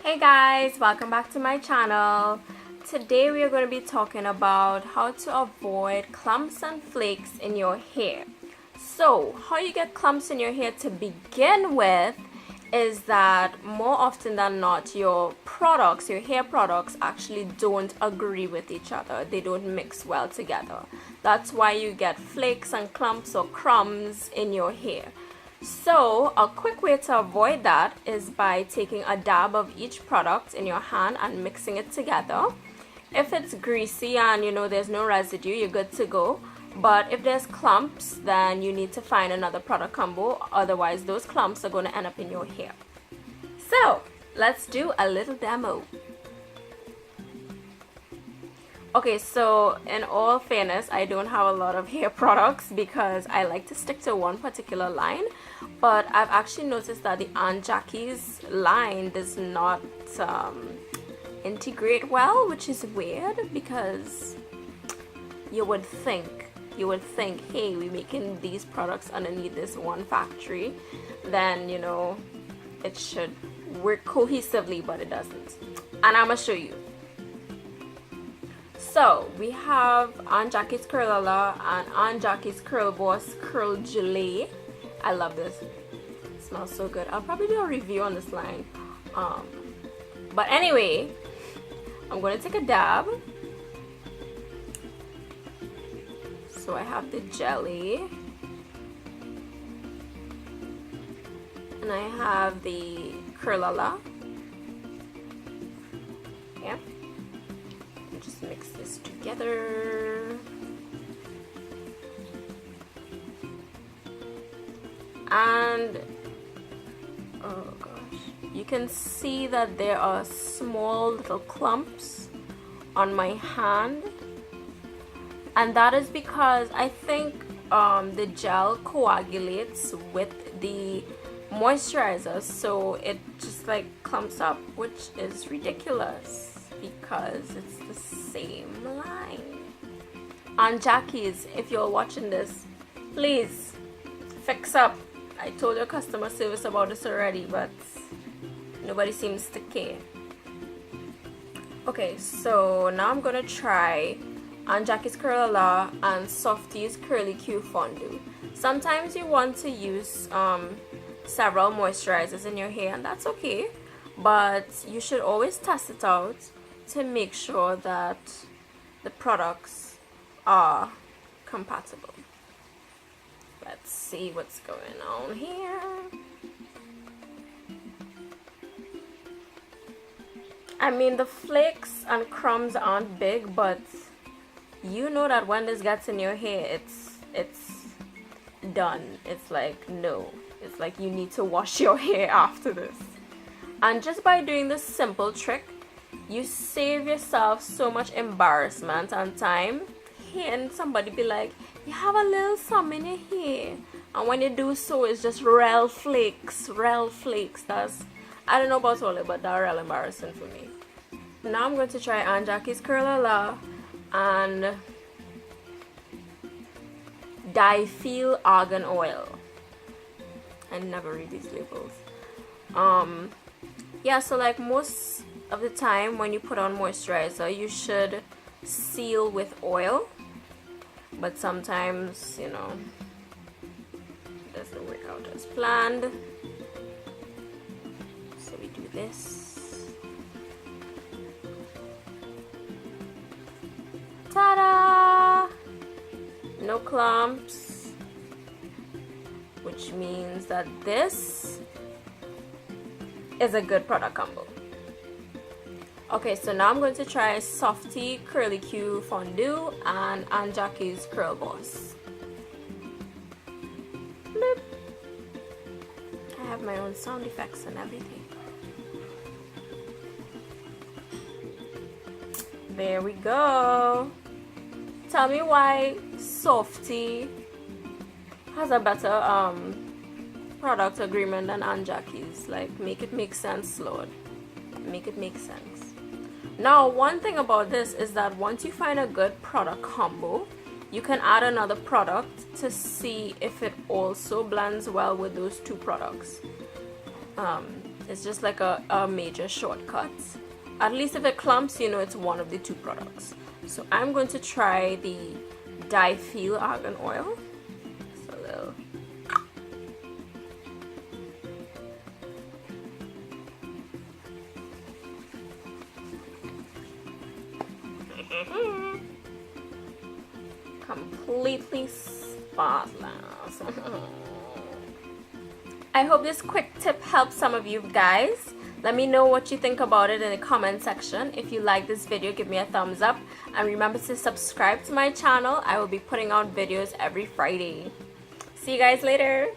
Hey guys, welcome back to my channel. Today we are going to be talking about how to avoid clumps and flakes in your hair. So how you get clumps in your hair to begin with is that more often than not your hair products actually don't agree with each other. They don't mix well together. That's why you get flakes and clumps or crumbs in your hair. So a quick way to avoid that is by taking a dab of each product in your hand and mixing it together. If it's greasy and there's no residue, you're good to go. But if there's clumps, then you need to find another product combo, otherwise those clumps are going to end up in your hair. So let's do a little demo. Okay, so in all fairness, I don't have a lot of hair products because I like to stick to one particular line, but I've actually noticed that the Aunt Jackie's line does not integrate well, which is weird because you would think, hey, we're making these products underneath this one factory, then it should work cohesively, but it doesn't. And I'm gonna show you. So we have Aunt Jackie's Curlala and Aunt Jackie's Curl Boss Curl Gelée. I love this. It smells so good. I'll probably do a review on this line. But anyway, I'm going to take a dab. So I have the jelly. And I have the Curlala. Yeah. Just mix this together. And oh gosh, you can see that there are small little clumps on my hand, and that is because I think the gel coagulates with the moisturizer, so it just like clumps up, which is ridiculous because it's the same line. Aunt Jackie's, if you're watching this, please fix up. I told your customer service about this already, but nobody seems to care. Okay, so now I'm gonna try Aunt Jackie's Curlala and Softy's Curly Q Fondue. Sometimes you want to use several moisturizers in your hair, and that's okay, but you should always test it out to make sure that the products are compatible. Let's see what's going on here. I mean, the flakes and crumbs aren't big, but you know that when this gets in your hair, it's done. It's like, no. It's like you need to wash your hair after this. And just by doing this simple trick, you save yourself so much embarrassment and time. Hearing somebody be like, you have a little some in your hair, and when you do so, it's just real flakes. That's, I don't know about all it, but that's real embarrassing for me. Now I'm going to try Aunt Jackie's Curlala and Diffeel Argan Oil. I never read these labels. Yeah, so like most of the time when you put on moisturizer, you should seal with oil, but sometimes it doesn't work out as planned, so we do this. Ta-da! No clumps, which means that this is a good product combo. Okay, so now I'm going to try Softy Curly Q Fondue and Aunt Jackie's Curl Boss. Bloop. I have my own sound effects and everything. There we go. Tell me why Softy has a better product agreement than Aunt Jackie's. Like, make it make sense, Lord. Make it make sense. Now, one thing about this is that once you find a good product combo, you can add another product to see if it also blends well with those two products. It's just like a major shortcut. At least if it clumps, you know it's one of the two products. So I'm going to try the Feel Argan Oil. Just a little. Completely spotless. I hope this quick tip helps some of you guys. Let me know what you think about it in the comment section. If you like this video, give me a thumbs up. And remember to subscribe to my channel. I will be putting out videos every Friday. See you guys later.